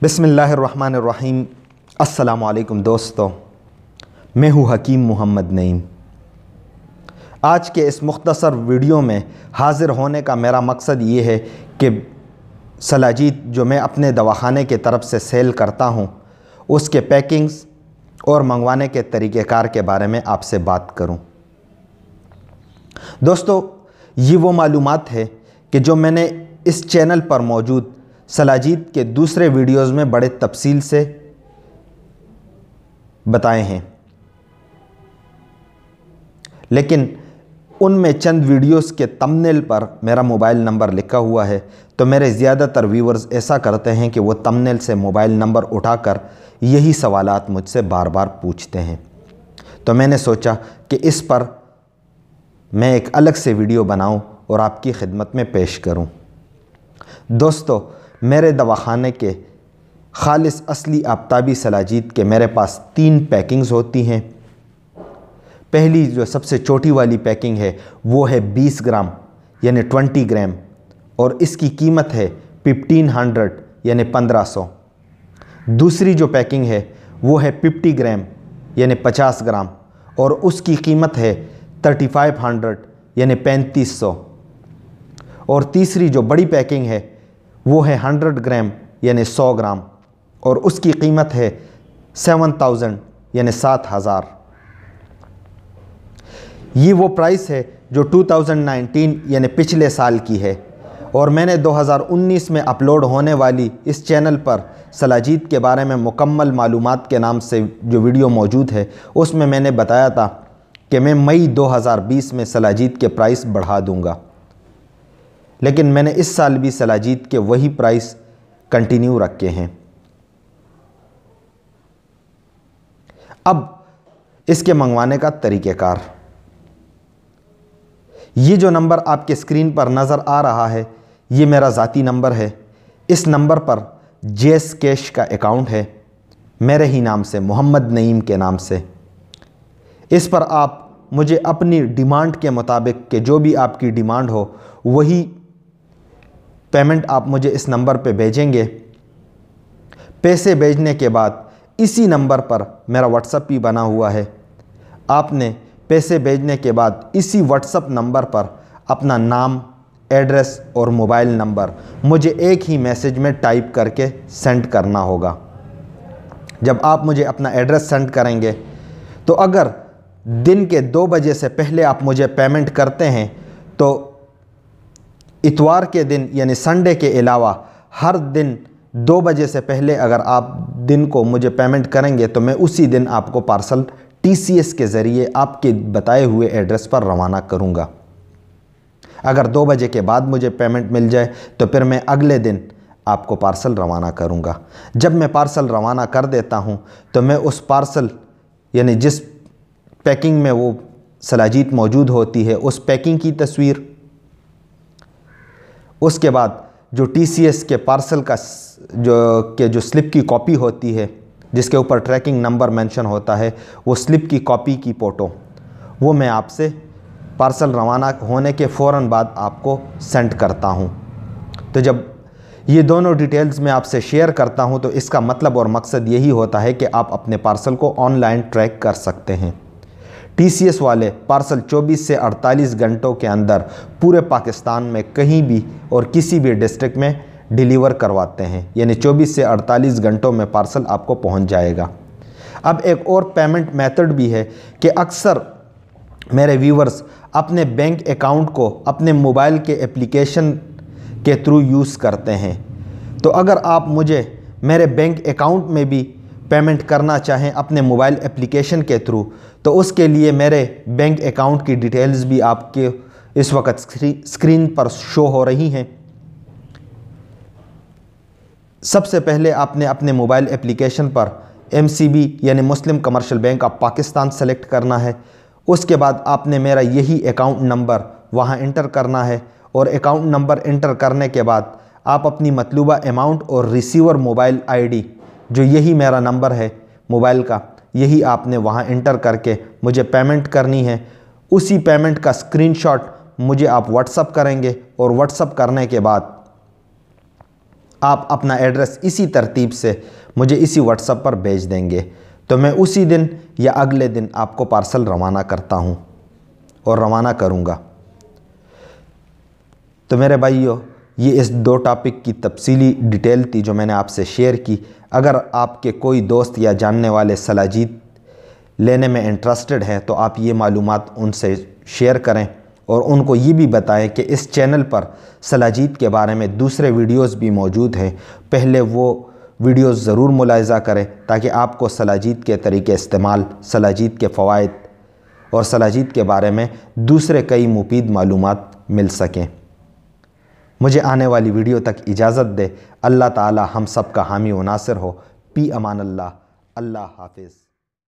बिस्मिल्लाहिर्रहमानिर्रहीम। अस्सलामु अलैकुम दोस्तों, मैं हूँ हकीम मोहम्मद नईम। आज के इस मुख्तसर वीडियो में हाज़िर होने का मेरा मकसद ये है कि सलाजीत जो मैं अपने दवाखाने की तरफ से सेल करता हूँ उसके पैकिंग्स और मंगवाने के तरीक़ेकार के बारे में आपसे बात करूँ। दोस्तों, ये वो मालूमात है कि जो मैंने इस चैनल पर मौजूद सलाजीत के दूसरे वीडियोज़ में बड़े तफसील से बताए हैं, लेकिन उनमें चंद वीडियोस के थंबनेल पर मेरा मोबाइल नंबर लिखा हुआ है, तो मेरे ज़्यादातर व्यूवर्स ऐसा करते हैं कि वो थंबनेल से मोबाइल नंबर उठाकर यही सवालात मुझसे बार बार पूछते हैं। तो मैंने सोचा कि इस पर मैं एक अलग से वीडियो बनाऊं और आपकी खिदमत में पेश करूं। दोस्तों, मेरे दवाखाने के खालिस असली आफ्ताबी सलाजीत के मेरे पास 3 पैकिंग्स होती हैं। पहली जो सबसे छोटी वाली पैकिंग है वो है 20 ग्राम यानी 20 ग्राम और इसकी कीमत है 1500 यानी 1500। दूसरी जो पैकिंग है वो है 50 ग्राम यानी 50 ग्राम और उसकी कीमत है 3500 यानी 3500। और तीसरी जो बड़ी पैकिंग है वो है 100 ग्राम यानी 100 ग्राम और उसकी कीमत है 7000 यानी 7000। ये वो प्राइस है जो 2019 यानी पिछले साल की है और मैंने 2019 में अपलोड होने वाली इस चैनल पर सलाजीत के बारे में मुकम्मल मालूमात के नाम से जो वीडियो मौजूद है उसमें मैंने बताया था कि मैं मई 2020 में सलाजीत के प्राइस बढ़ा दूंगा, लेकिन मैंने इस साल भी सलाजीत के वही प्राइस कंटिन्यू रखे हैं। अब इसके मंगवाने का तरीक़ेकार, ये जो नंबर आपके स्क्रीन पर नज़र आ रहा है ये मेरा ज़ाती नंबर है। इस नंबर पर जेएस कैश का अकाउंट है, मेरे ही नाम से, मोहम्मद नईम के नाम से। इस पर आप मुझे अपनी डिमांड के मुताबिक कि जो भी आपकी डिमांड हो वही पेमेंट आप मुझे इस नंबर पे भेजेंगे। पैसे भेजने के बाद इसी नंबर पर मेरा व्हाट्सएप भी बना हुआ है। आपने पैसे भेजने के बाद इसी व्हाट्सएप नंबर पर अपना नाम, एड्रेस और मोबाइल नंबर मुझे एक ही मैसेज में टाइप करके सेंड करना होगा। जब आप मुझे अपना एड्रेस सेंड करेंगे तो अगर दिन के 2 बजे से पहले आप मुझे पेमेंट करते हैं तो इतवार के दिन यानी संडे के अलावा हर दिन 2 बजे से पहले अगर आप दिन को मुझे पेमेंट करेंगे तो मैं उसी दिन आपको पार्सल TCS के ज़रिए आपके बताए हुए एड्रेस पर रवाना करूंगा। अगर 2 बजे के बाद मुझे पेमेंट मिल जाए तो फिर मैं अगले दिन आपको पार्सल रवाना करूंगा। जब मैं पार्सल रवाना कर देता हूं तो मैं उस पार्सल यानी जिस पैकिंग में वो सलाजीत मौजूद होती है उस पैकिंग की तस्वीर, उसके बाद जो TCS के पार्सल का जो स्लिप की कॉपी होती है जिसके ऊपर ट्रैकिंग नंबर मेंशन होता है, वो स्लिप की कॉपी की फ़ोटो वो मैं आपसे पार्सल रवाना होने के फ़ौरन बाद आपको सेंड करता हूं। तो जब ये दोनों डिटेल्स मैं आपसे शेयर करता हूं तो इसका मतलब और मकसद यही होता है कि आप अपने पार्सल को ऑनलाइन ट्रैक कर सकते हैं। TCS वाले पार्सल 24 से 48 घंटों के अंदर पूरे पाकिस्तान में कहीं भी और किसी भी डिस्ट्रिक्ट में डिलीवर करवाते हैं, यानी 24 से 48 घंटों में पार्सल आपको पहुंच जाएगा। अब एक और पेमेंट मेथड भी है कि अक्सर मेरे व्यूवर्स अपने बैंक अकाउंट को अपने मोबाइल के एप्लीकेशन के थ्रू यूज़ करते हैं। तो अगर आप मुझे मेरे बैंक अकाउंट में भी पेमेंट करना चाहें अपने मोबाइल एप्लीकेशन के थ्रू तो उसके लिए मेरे बैंक अकाउंट की डिटेल्स भी आपके इस वक्त स्क्रीन पर शो हो रही हैं। सबसे पहले आपने अपने मोबाइल एप्लीकेशन पर MCB यानी मुस्लिम कमर्शियल बैंक ऑफ पाकिस्तान सेलेक्ट करना है। उसके बाद आपने मेरा यही अकाउंट नंबर वहां इंटर करना है और अकाउंट नंबर इंटर करने के बाद आप अपनी मतलूबा अमाउंट और रिसीवर मोबाइल ID जो यही मेरा नंबर है मोबाइल का, यही आपने वहां इंटर करके मुझे पेमेंट करनी है। उसी पेमेंट का स्क्रीनशॉट मुझे आप व्हाट्सअप करेंगे और व्हाट्सअप करने के बाद آپ اپنا ایڈریس اسی ترتیب سے مجھے اسی واٹس ایپ پر بھیج دیں گے تو میں اسی دن یا اگلے دن آپ کو پارسل روانہ کرتا ہوں اور روانہ کروں گا۔ تو میرے بھائیو، یہ اس 2 ٹاپک کی تفصیلی ڈیٹیل تھی جو میں نے آپ سے شیئر کی۔ اگر آپ کے کوئی دوست یا جاننے والے سلاجید لینے میں انٹرسٹڈ ہیں تو آپ یہ معلومات ان سے شیئر کریں اور ان کو یہ بھی بتائیں کہ اس چینل پر سلاجید کے بارے میں دوسرے ویڈیوز بھی موجود ہیں، پہلے وہ ویڈیوز ضرور ملاحظہ کریں تاکہ آپ کو سلاجید کے طریقے استعمال، سلاجید کے فوائد اور سلاجید کے بارے میں دوسرے کئی مفید معلومات مل سکیں۔ مجھے آنے والی ویڈیو تک اجازت دے۔ اللہ تعالی ہم سب کا حامی و ناصر ہو۔ پی امان اللہ۔ اللہ حافظ۔